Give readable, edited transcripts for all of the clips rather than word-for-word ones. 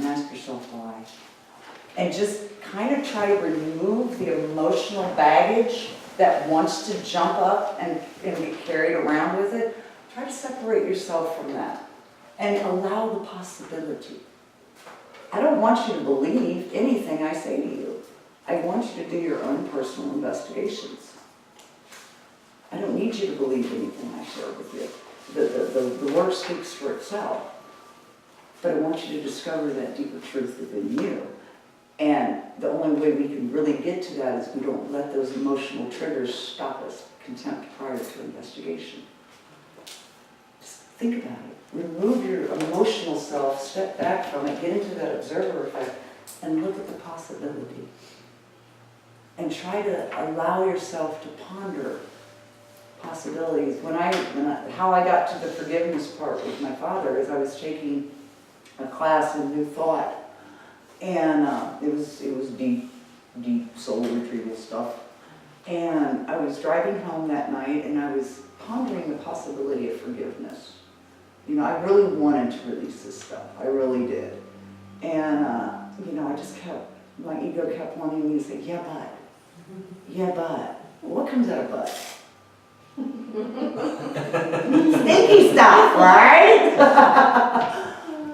ask yourself why. And just kind of try to remove the emotional baggage that wants to jump up and get carried around with it. Try to separate yourself from that and allow the possibility. I don't want you to believe anything I say to you. I want you to do your own personal investigations. I don't need you to believe anything I share with you. The work speaks for itself. But I want you to discover that deeper truth within you. And the only way we can really get to that is we don't let those emotional triggers stop us. Contempt prior to investigation. Just think about it. Remove your emotional self, step back from it, get into that observer effect, and look at the possibility. And try to allow yourself to ponder possibilities. How I got to the forgiveness part with my father is I was taking a class in New Thought, and it was deep soul retrieval stuff. And I was driving home that night, and I was pondering the possibility of forgiveness. You know, I really wanted to release this stuff. I really did. And you know, my ego kept wanting me to say, yeah, but. Yeah, but. Well, what comes out of but? Stinky stuff, right?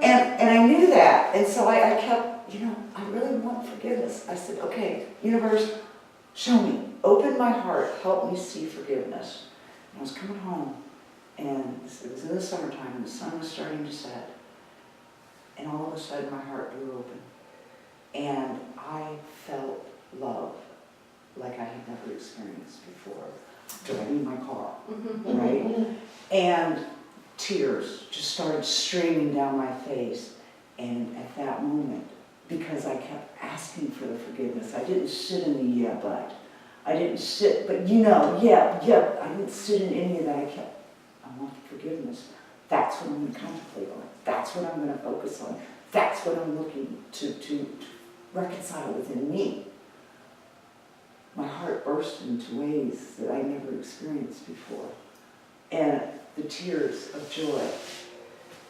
and I knew that. And so I kept, you know, I really want forgiveness. I said, okay, universe, show me. Open my heart. Help me see forgiveness. And I was coming home, and it was in the summertime, and the sun was starting to set. And all of a sudden, my heart blew open. And I felt love like I had never experienced before, driving my car, right? And tears just started streaming down my face. And at that moment, because I kept asking for the forgiveness, I didn't sit in the yeah, but. I didn't sit, but you know, yeah, I didn't sit in any of that. I want forgiveness. That's what I'm going to contemplate on. That's what I'm going to focus on. That's what I'm looking to reconcile within me. My heart burst into ways that I never experienced before. And the tears of joy.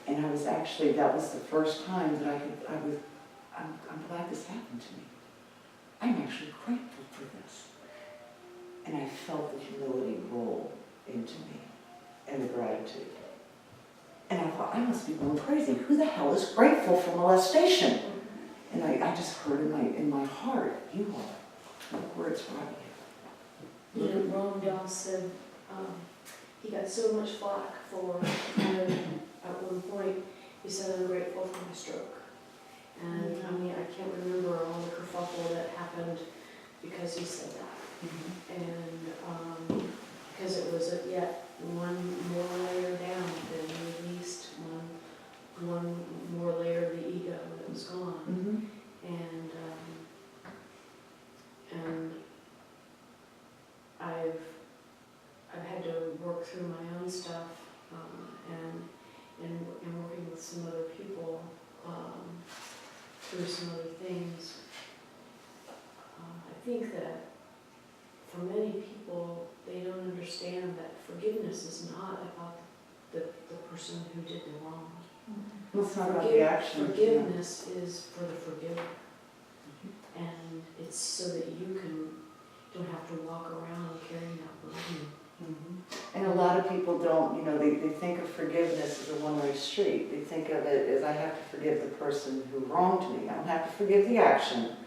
And I was actually, that was the first time that I'm glad this happened to me. I'm actually grateful for this. And I felt the humility roll into me and the gratitude. And I thought, I must be going crazy. Who the hell is grateful for molestation? And I just heard in my heart, you are. Look where it's brought you. You know, Ron Doss said he got so much flack for, at one point, he said, I'm grateful for my stroke. And I mean, I can't remember all the kerfuffle that happened because he said that. And because it was yet one more layer down than released, one more layer of the ego that was gone. And I've had to work through my own stuff, and working with some other people through some other things. I think that for many people, they don't understand that forgiveness is not about the person who did the wrong. Well, it's not about the action. Forgiveness is for the forgiver. And it's so that you don't have to walk around carrying that burden. And a lot of people don't, you know, they think of forgiveness as a one-way street. They think of it as I have to forgive the person who wronged me. I don't have to forgive the action,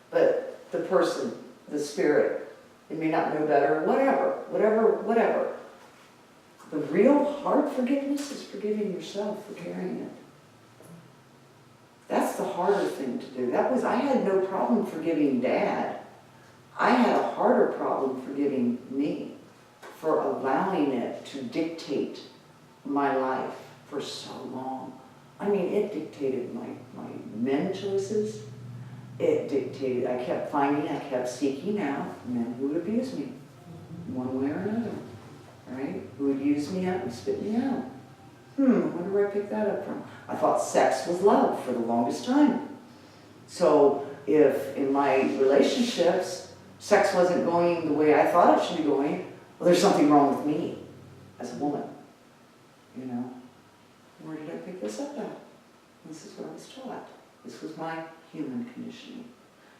but the person, the spirit, they may not know better, whatever. The real hard forgiveness is forgiving yourself for carrying it. That's the harder thing to do. I had no problem forgiving Dad. I had a harder problem forgiving me for allowing it to dictate my life for so long. I mean, it dictated my men choices. It dictated, I kept seeking out men who would abuse me, one way or another, right? Who would use me up and spit me out. Where did I pick that up from? I thought sex was love for the longest time. So if in my relationships, sex wasn't going the way I thought it should be going, well, there's something wrong with me as a woman. You know? Where did I pick this up at? This is what I was taught. This was my human conditioning.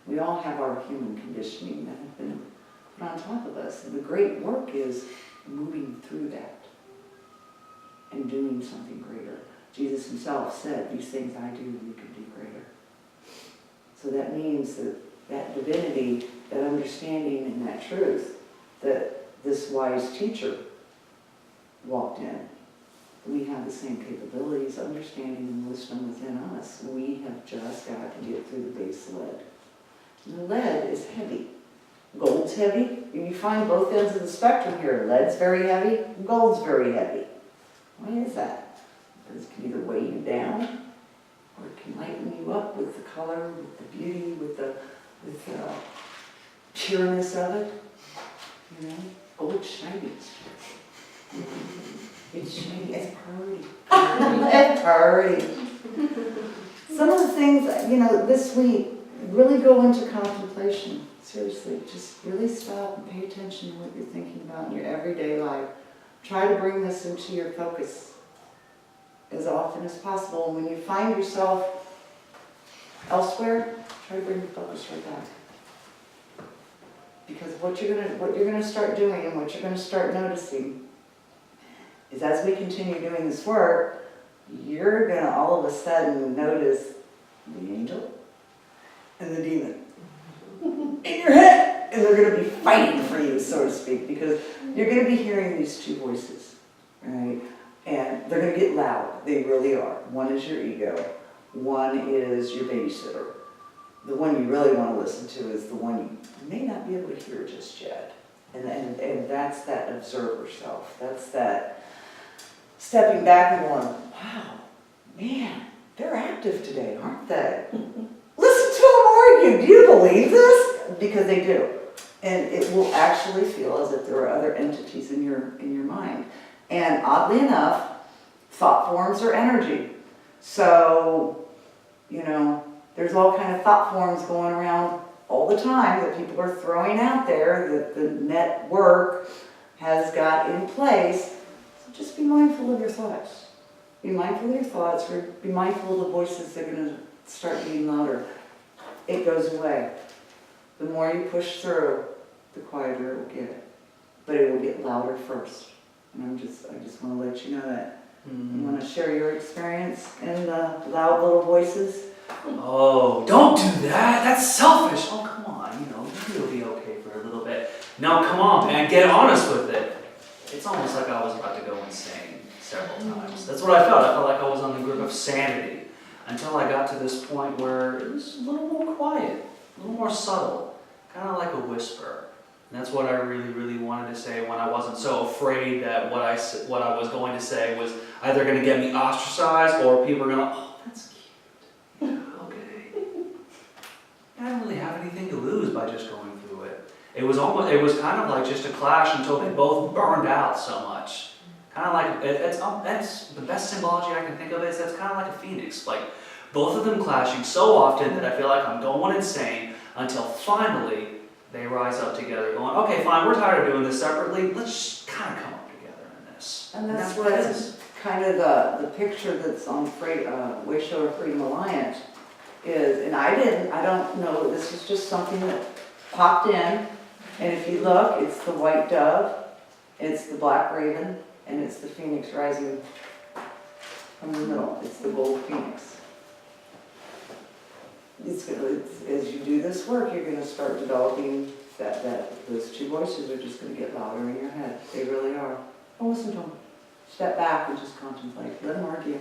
We all have our human conditioning that has been put on top of us. And the great work is moving through that and doing something greater. Jesus himself said, these things I do, you can do greater. So that means that that divinity, that understanding and that truth that this wise teacher walked in, we have the same capabilities, understanding and wisdom within us. We have just got to get through the base lead. And lead is heavy. Gold's heavy. You find both ends of the spectrum here. Lead's very heavy, gold's very heavy. Why is that? Because it can either weigh you down, or it can lighten you up with the color, with the beauty, with the pureness of it. You know, gold's shiny. It's shiny. It's pretty. It's pretty. Some of the things, this week, really go into contemplation. Seriously, just really stop and pay attention to what you're thinking about in your everyday life. Try to bring this into your focus as often as possible. And when you find yourself elsewhere, try to bring your focus right back. Because what you're gonna start doing and what you're gonna start noticing is as we continue doing this work, you're gonna all of a sudden notice the angel and the demon in your head, and they're going to be fighting for you, so to speak, because you're going to be hearing these two voices, right? And they're going to get loud. They really are. One is your ego. One is your babysitter. The one you really want to listen to is the one you may not be able to hear just yet. And that's that observer self. That's that stepping back and going, wow, man, they're active today, aren't they? Listen to them argue. Do you believe this? Because they do. And it will actually feel as if there are other entities in your mind. And oddly enough, thought forms are energy. So, there's all kind of thought forms going around all the time that people are throwing out there that the network has got in place. So just be mindful of your thoughts. Be mindful of your thoughts. Be mindful of the voices that are going to start being louder. It goes away. The more you push through, the quieter it will get. But it will get louder first. And I just want to let you know that. You want to share your experience in the loud little voices? Oh, don't do that. That's selfish. Oh, come on. It'll be okay for a little bit. No, come on, man. Get honest with it. It's almost like I was about to go insane several times. That's what I felt. I felt like I was on the grip of sanity until I got to this point where it was a little more quiet, a little more subtle, kind of like a whisper. And that's what I really, really wanted to say when I wasn't so afraid that what I was going to say was either going to get me ostracized or people were going to, oh, that's cute. Yeah, okay. I didn't really have anything to lose by just going through it. It was kind of like just a clash until they both burned out so much. Kind of like, that's the best symbology I can think of is that's kind of like a phoenix. Like both of them clashing so often that I feel like I'm going insane until finally they rise up together going, okay, fine, we're tired of doing this separately. Let's just kind of come up together in this. And that's what it is. Kind of the picture that's on Wayshower Freedom Alliance is, and I don't know, this is just something that popped in. And if you look, it's the white dove, it's the black raven, and it's the phoenix rising from the middle. It's the gold phoenix. As you do this work, you're going to start developing that those two voices are just going to get louder in your head. They really are. Don't listen to them. Step back and just contemplate. Let them argue.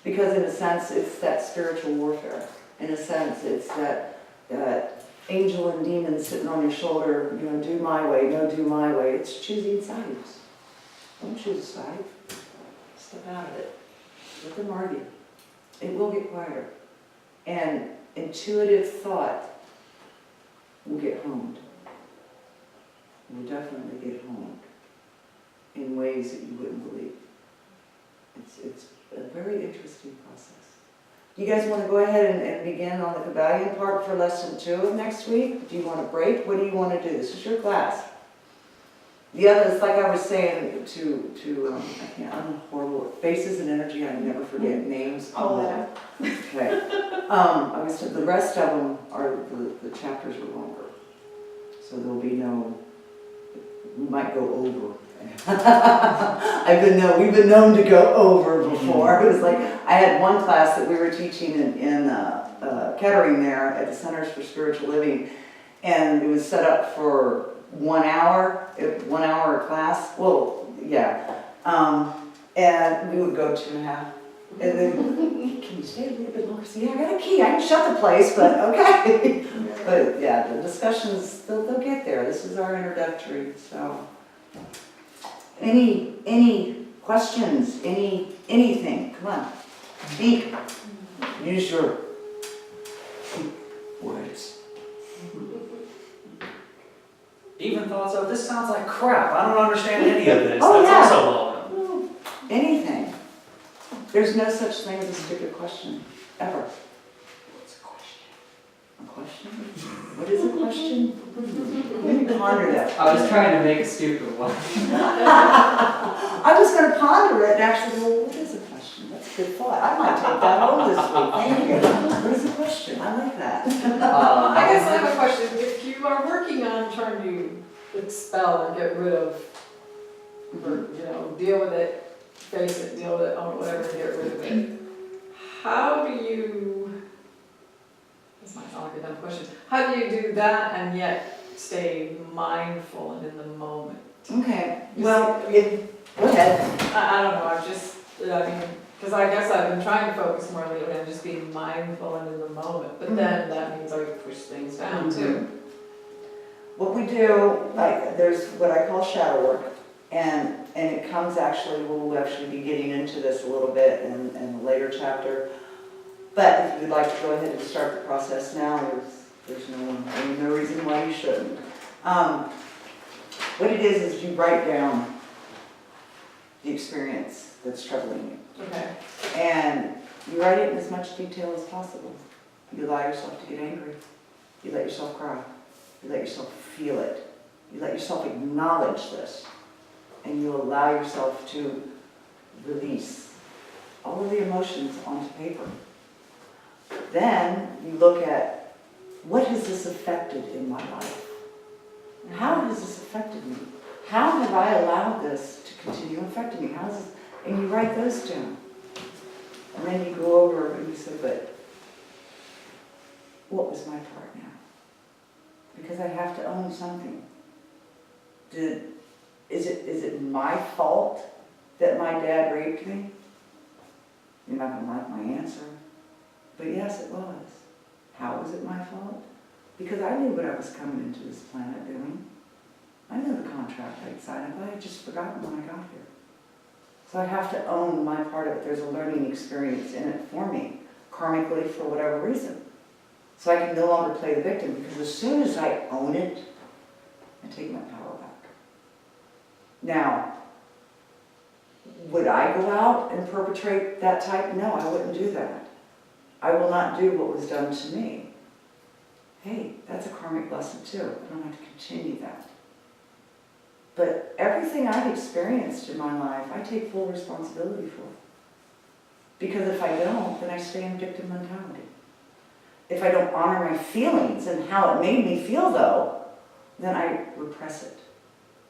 Because in a sense, it's that spiritual warfare. In a sense, it's that angel and demon sitting on your shoulder, do my way, no, do my way. It's choosing sides. Don't choose a side. Step out of it. Let them argue. It will get quieter. And intuitive thought will get honed. Will definitely get honed in ways that you wouldn't believe. It's a very interesting process. Do you guys want to go ahead and begin on the Kabbalion part for lesson 2 of next week? Do you want to break? What do you want to do? This is your class. The other is like I was saying I'm horrible at faces and energy, I never forget names. All that. Okay. The rest of them are, the chapters are longer. So there'll be no, we might go over. We've been known to go over before. It was like, I had one class that we were teaching in Kettering there at the Centers for Spiritual Living, and it was set up for 1 hour, 1 hour class. Well, yeah. And we would go 2.5. And then, can you stay a little bit longer? So, yeah, I got a key. I can shut the place, but okay. But yeah, the discussions, they'll get there. This is our introductory, so. Any questions? Anything? Come on. Speak. Use your words. Even thoughts of, this sounds like crap, I don't understand any of this. Oh, That's yeah. also welcome. Anything. There's no such thing as a stupid question, ever. What's a question? A question? What is a question? Let me ponder that. I was trying to make a stupid one. I was going to ponder it and actually go, well, what is a question? That's a good thought. I might take that home this week. Thank you. What is a question? I like that. I guess I have a question. If you are working on trying to expel or get rid of, or, deal with it, face it, deal with it, own it, whatever, get rid of it, how do you, this might sound like a dumb question, how do you do that and yet stay mindful and in the moment? Okay. Well, go ahead. I don't know, because I guess I've been trying to focus more lately on just being mindful and in the moment, but then that means I push things down too. What we do, there's what I call shadow work, and it comes we'll actually be getting into this a little bit in a later chapter. But if you'd like to go ahead and start the process now, there's no reason why you shouldn't. What it is you write down the experience that's troubling you. Okay. And you write it in as much detail as possible. You allow yourself to get angry. You let yourself cry. You let yourself feel it. You let yourself acknowledge this. And you allow yourself to release all of the emotions onto paper. Then you look at, what has this affected in my life? How has this affected me? How have I allowed this to continue affecting me? And you write those down. And then you go over and you say, but what was my part now? Because I have to own something. Is it my fault that my dad raped me? You're not going to like my answer. But yes, it was. How was it my fault? Because I knew what I was coming into this planet doing. I knew the contract I'd signed, but I had just forgotten when I got here. So I have to own my part of it. There's a learning experience in it for me, karmically, for whatever reason. So I can no longer play the victim, because as soon as I own it, I take my power back. Now, would I go out and perpetrate that type? No, I wouldn't do that. I will not do what was done to me. Hey, that's a karmic lesson too. I don't have to continue that. But everything I've experienced in my life, I take full responsibility for. Because if I don't, then I stay in victim mentality. If I don't honor my feelings and how it made me feel though, then I repress it.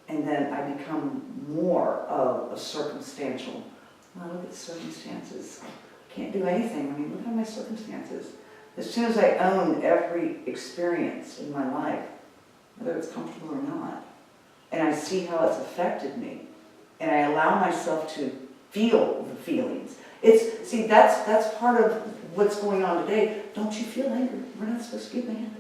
And then I become more of a circumstantial, well, look at the circumstances. I can't do anything. I mean, look at my circumstances. As soon as I own every experience in my life, whether it's comfortable or not, and I see how it's affected me, and I allow myself to feel the feelings. That's part of what's going on today. Don't you feel angry? We're not supposed to get mad.